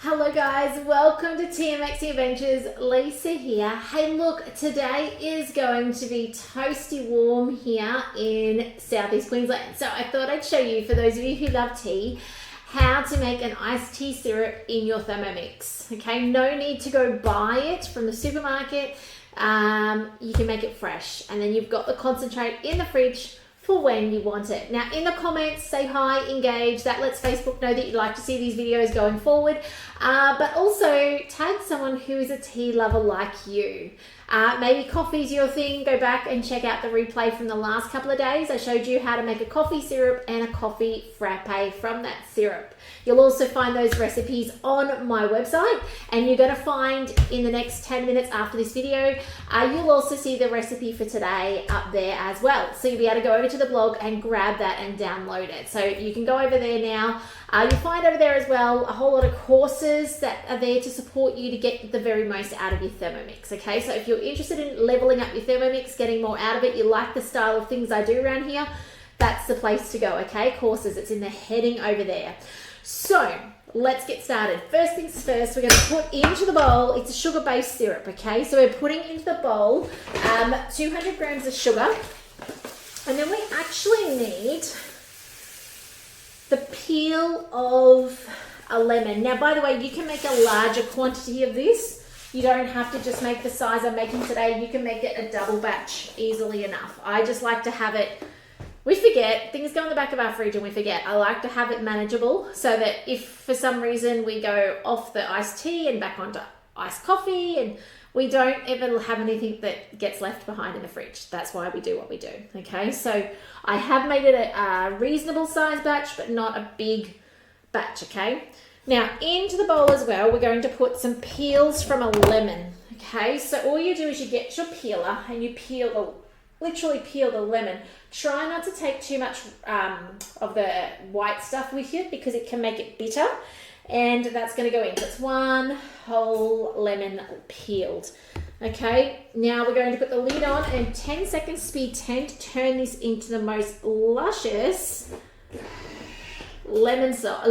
Hello guys, welcome to TMX Adventures. Lisa here. Hey look, today is going to be toasty warm here in Southeast Queensland. So I thought I'd show you, for those of you who love tea, how to make an iced tea syrup in your Thermomix. Okay, no need to go buy it from the supermarket. You can make it fresh, and then you've got the concentrate in the fridge for when you want it. Now in the comments, say hi, engage. That lets Facebook know that you'd like to see these videos going forward. But also tag someone who is a tea lover like you. Maybe coffee's your thing. Go back and check out the replay from the last couple of days. I showed you how to make a coffee syrup and a coffee frappe from that syrup. You'll also find those recipes on my website, and you're going to find in the next 10 minutes after this video, you'll also see the recipe for today up there as well. So you'll be able to go over to the blog and grab that and download it. So you can go over there now. You'll find over there as well a whole lot of courses that are there to support you to get the very most out of your Thermomix. Okay, so if you're interested in leveling up your Thermomix, getting more out of it, you like the style of things I do around here, that's the place to go. Okay, courses, it's in the heading over there. So let's get started. First things first, we're going to put into the bowl, it's a sugar-based syrup, okay? So we're putting into the bowl 200 grams of sugar, and then we actually need the peel of a lemon. Now, by the way, you can make a larger quantity of this. You don't have to just make the size I'm making today. You can make it a double batch easily enough. I just like to have it, we forget, things go in the back of our fridge and we forget. I like to have it manageable so that if for some reason we go off the iced tea and back onto iced coffee, and we don't ever have anything that gets left behind in the fridge. That's why we do what we do, okay? So I have made it a reasonable size batch, but not a big batch, okay? Now into the bowl as well, we're going to put some peels from a lemon, okay? So all you do is you get your peeler and you literally peel the lemon. Try not to take too much of the white stuff with you because it can make it bitter, and that's going to go in. So it's one whole lemon peeled. Okay, now we're going to put the lid on, and 10 seconds speed 10 to turn this into the most luscious lemon sauce.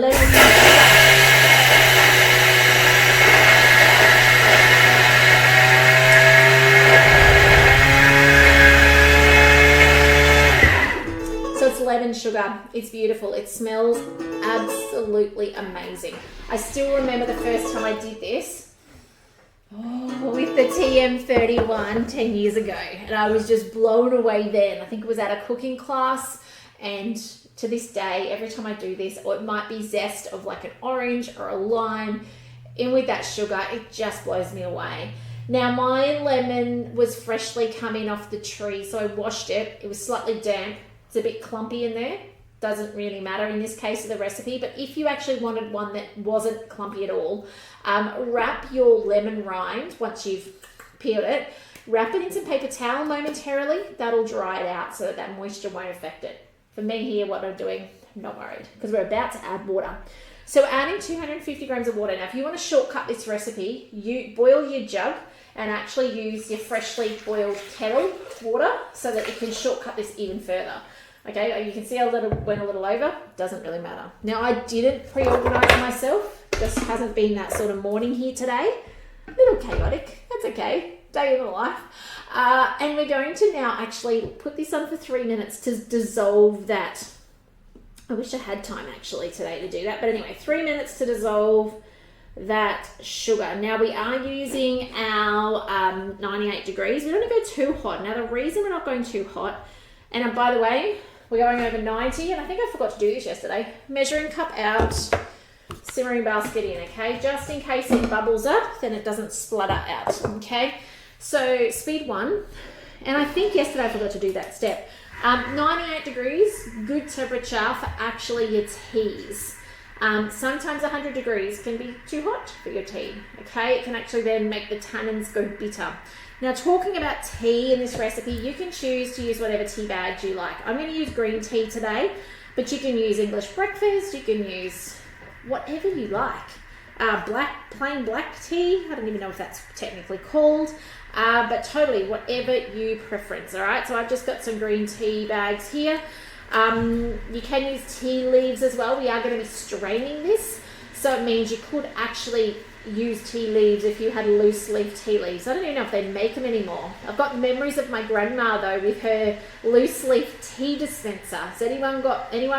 Lemon sugar. It's beautiful. It smells absolutely amazing. I still remember the first time I did this with the TM31 10 years ago, and I was just blown away then. I think it was at a cooking class, and to this day, every time I do this, or it might be zest of like an orange or a lime in with that sugar, it just blows me away. Now my lemon was freshly coming off the tree, so I washed it. It was slightly damp. It's a bit clumpy in there. Doesn't really matter in this case of the recipe, but if you actually wanted one that wasn't clumpy at all, wrap your lemon rind, once you've peeled it, wrap it in some paper towel momentarily. That'll dry it out so that that moisture won't affect it. For me here, what I'm doing, I'm not worried because we're about to add water. So adding 250 grams of water. Now, if you want to shortcut this recipe, you boil your jug and actually use your freshly boiled kettle water so that it can shortcut this even further. Okay, you can see I went a little over, doesn't really matter. Now I didn't pre-organize myself, just hasn't been that sort of morning here today. A little chaotic, that's okay, day in the life. And we're going to now actually put this on for 3 minutes to dissolve that. I wish I had time actually today to do that, but anyway, 3 minutes to dissolve that sugar. Now we are using our 98 degrees. We don't want to go too hot. Now the reason we're not going too hot, and by the way, we're going over 90, and I think I forgot to do this yesterday. Measuring cup out, simmering basket in, okay? Just in case it bubbles up, then it doesn't splutter out, okay? So speed 1, and I think yesterday I forgot to do that step. 98 degrees, good temperature for actually your teas. Sometimes 100 degrees can be too hot for your tea, okay? It can actually then make the tannins go bitter. Now, talking about tea in this recipe, you can choose to use whatever tea bags you like. I'm going to use green tea today, but you can use English breakfast, you can use whatever you like. Plain black tea, I don't even know if that's technically called, but totally whatever you preference, all right? So I've just got some green tea bags here. You can use tea leaves as well. We are going to be straining this. So it means you could actually use tea leaves if you had loose leaf tea leaves. I don't even know if they make them anymore. I've got memories of my grandma though with her loose leaf tea dispenser. Has anyone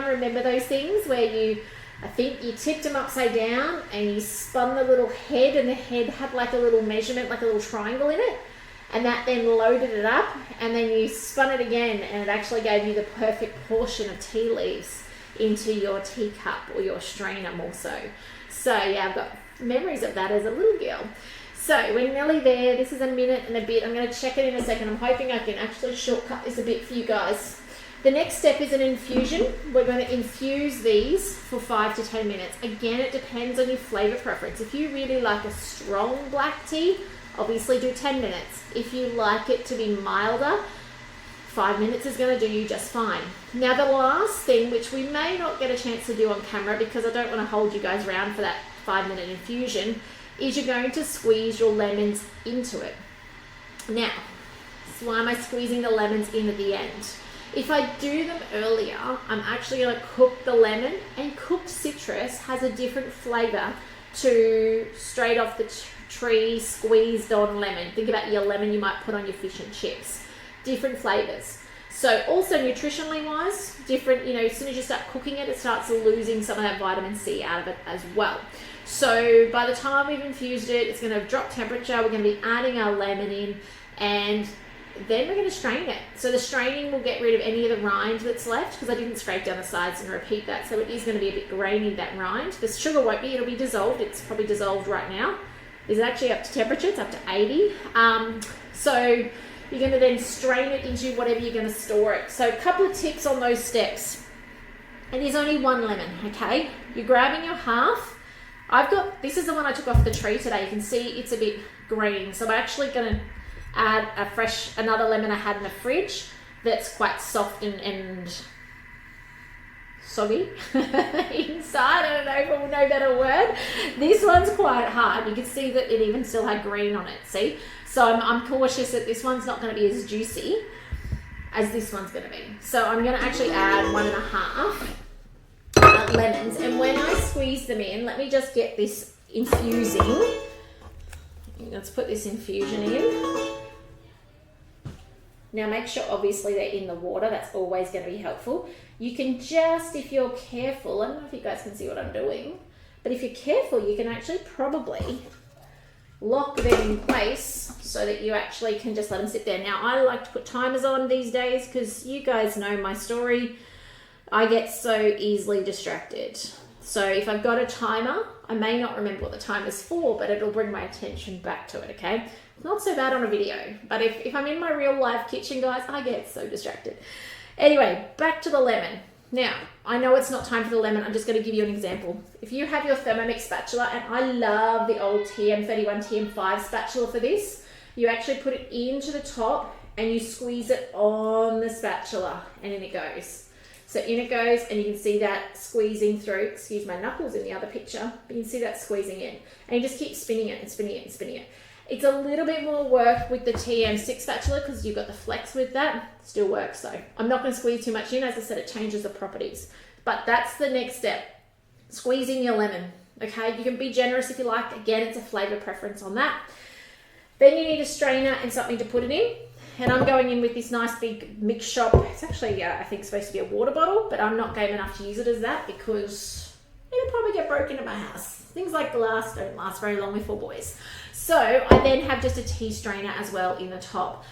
remember those things where I think you tipped them upside down and you spun the little head, and the head had like a little measurement, like a little triangle in it, and that then loaded it up, and then you spun it again and it actually gave you the perfect portion of tea leaves into your teacup or your strainer more so. So yeah, I've got memories of that as a little girl. So we're nearly there. This is a minute and a bit. I'm going to check it in a second. I'm hoping I can actually shortcut this a bit for you guys. The next step is an infusion. We're going to infuse these for 5 to 10 minutes. Again, it depends on your flavor preference. If you really like a strong black tea, obviously do 10 minutes. If you like it to be milder, 5 minutes is going to do you just fine. Now the last thing, which we may not get a chance to do on camera because I don't want to hold you guys around for that 5-minute infusion, is you're going to squeeze your lemons into it. Now, so why am I squeezing the lemons in at the end? If I do them earlier, I'm actually going to cook the lemon, and cooked citrus has a different flavor to straight off the tree squeezed on lemon. Think about your lemon you might put on your fish and chips. Different flavors. So also nutritionally wise, different, as soon as you start cooking it, it starts losing some of that vitamin C out of it as well. So by the time we've infused it, it's going to drop temperature. We're going to be adding our lemon in, and then we're going to strain it. So the straining will get rid of any of the rind that's left, because I didn't scrape down the sides and repeat that. So it is going to be a bit grainy, that rind. The sugar won't be, it'll be dissolved. It's probably dissolved right now. It's actually up to temperature, it's up to 80. So you're going to then strain it into whatever you're going to store it. So a couple of tips on those steps. And there's only one lemon, okay? You're grabbing your half. This is the one I took off the tree today. You can see it's a bit green. So I'm actually going to add another lemon I had in the fridge that's quite soft and soggy inside. I don't know if I will know better word. This one's quite hard. You can see that it even still had green on it, see? So I'm cautious that this one's not going to be as juicy as this one's going to be. So I'm going to actually add 1.5 lemons. And when I squeeze them in, let me just get this infusing. Let's put this infusion in. Now make sure obviously they're in the water. That's always going to be helpful. You can just, if you're careful, I don't know if you guys can see what I'm doing, but if you're careful, you can actually probably lock them in place so that you actually can just let them sit there. Now I like to put timers on these days because you guys know my story. I get so easily distracted. So if I've got a timer, I may not remember what the timer's for, but it'll bring my attention back to it, okay? Not so bad on a video, but if I'm in my real life kitchen, guys, I get so distracted. Anyway, back to the lemon. Now, I know it's not time for the lemon. I'm just going to give you an example. If you have your Thermomix spatula, and I love the old TM31, TM5 spatula for this, you actually put it into the top and you squeeze it on the spatula, and in it goes. So in it goes, and you can see that squeezing through. Excuse my knuckles in the other picture, but you can see that squeezing in. And you just keep spinning it and spinning it and spinning it. It's a little bit more work with the TM6 spatula because you've got the flex with that. Still works though. I'm not going to squeeze too much in. As I said, it changes the properties. But that's the next step. Squeezing your lemon. Okay, you can be generous if you like. Again, it's a flavor preference on that. Then you need a strainer and something to put it in. And I'm going in with this nice big mix shop. It's actually, I think, supposed to be a water bottle, but I'm not game enough to use it as that because it'll probably get broken at my house. Things like glass don't last very long with 4 boys. So I then have just a tea strainer as well in the top.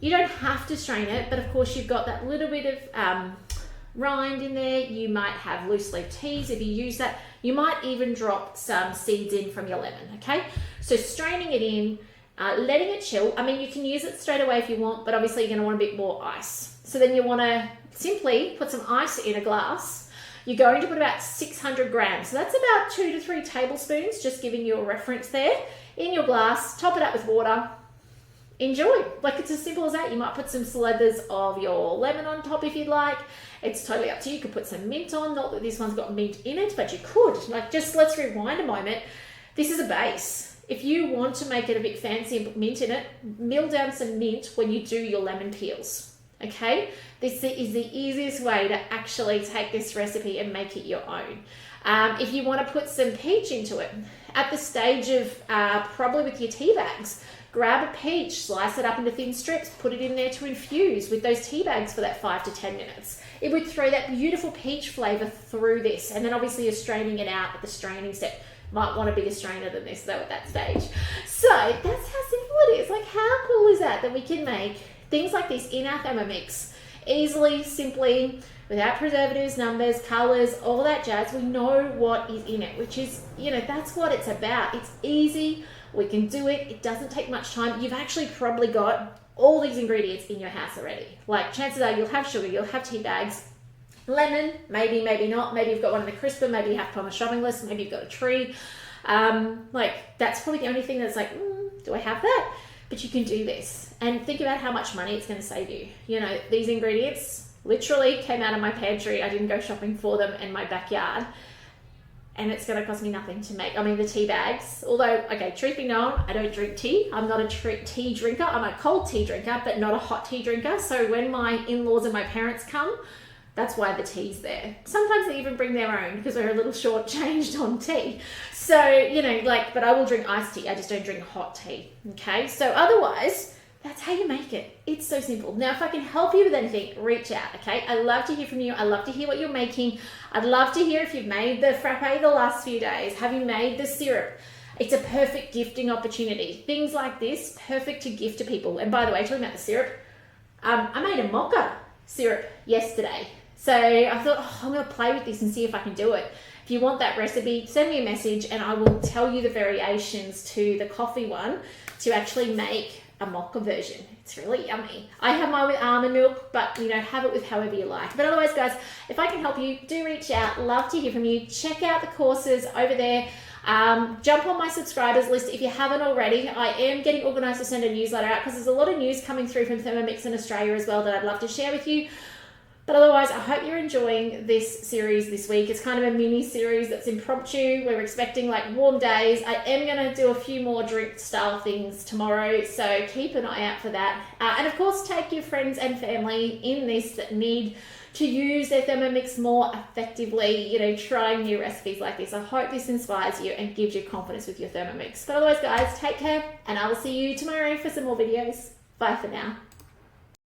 You don't have to strain it, but of course you've got that little bit of rind in there. You might have loose leaf teas if you use that. You might even drop some seeds in from your lemon, okay? So straining it in, letting it chill. I mean, you can use it straight away if you want, but obviously you're going to want a bit more ice. So then you want to simply put some ice in a glass. You're going to put about 600 grams. So that's about 2 to 3 tablespoons, just giving you a reference there, in your glass. Top it up with water. Enjoy. Like, it's as simple as that. You might put some slithers of your lemon on top if you'd like. It's totally up to you. You could put some mint on. Not that this one's got mint in it, but you could. Like, just let's rewind a moment. This is a base. If you want to make it a bit fancy and put mint in it, mill down some mint when you do your lemon peels. Okay, this is the easiest way to actually take this recipe and make it your own. If you want to put some peach into it, at the stage of probably with your tea bags, grab a peach, slice it up into thin strips, put it in there to infuse with those tea bags for that 5 to 10 minutes. It would throw that beautiful peach flavor through this. And then obviously you're straining it out at the straining step. Might want a bigger strainer than this though at that stage. So that's how simple it is. Like, how cool is that we can make things like this in our Thermomix easily, simply, without preservatives, numbers, colors, all that jazz. We know what is in it, which is, you know, that's what it's about. It's easy. We can do it. It doesn't take much time. You've actually probably got all these ingredients in your house already. Like, chances are you'll have sugar, you'll have tea bags, lemon, maybe, maybe not. Maybe you've got one in the crisper, maybe you have to on the shopping list, maybe you've got a tree. Like, that's probably the only thing that's like, do I have that? But you can do this. And think about how much money it's going to save you. You know, these ingredients literally came out of my pantry. I didn't go shopping for them in my backyard. And it's going to cost me nothing to make. I mean, the tea bags, although, okay, truth be known, I don't drink tea. I'm not a tea drinker. I'm a cold tea drinker, but not a hot tea drinker. So when my in-laws and my parents come, that's why the tea's there. Sometimes they even bring their own because we're a little shortchanged on tea. So, you know, like, but I will drink iced tea. I just don't drink hot tea, okay? So otherwise, that's how you make it. It's so simple. Now, if I can help you with anything, reach out, okay? I love to hear from you. I love to hear what you're making. I'd love to hear if you've made the frappe the last few days. Have you made the syrup? It's a perfect gifting opportunity. Things like this, perfect to gift to people. And by the way, talking about the syrup, I made a mocha syrup yesterday. So I thought, I'm going to play with this and see if I can do it. If you want that recipe, send me a message and I will tell you the variations to the coffee one to actually make a mocha version. It's really yummy. I have mine with almond milk, but you know, have it with however you like. But otherwise, guys, if I can help you, do reach out. Love to hear from you. Check out the courses over there. Jump on my subscribers list if you haven't already. I am getting organized to send a newsletter out because there's a lot of news coming through from Thermomix in Australia as well that I'd love to share with you. But otherwise, I hope you're enjoying this series this week. It's kind of a mini series that's impromptu. We're expecting like warm days. I am going to do a few more drink style things tomorrow, so keep an eye out for that. And of course, take your friends and family in this that need to use their Thermomix more effectively, you know, trying new recipes like this. I hope this inspires you and gives you confidence with your Thermomix. But otherwise, guys, take care, and I will see you tomorrow for some more videos. Bye for now.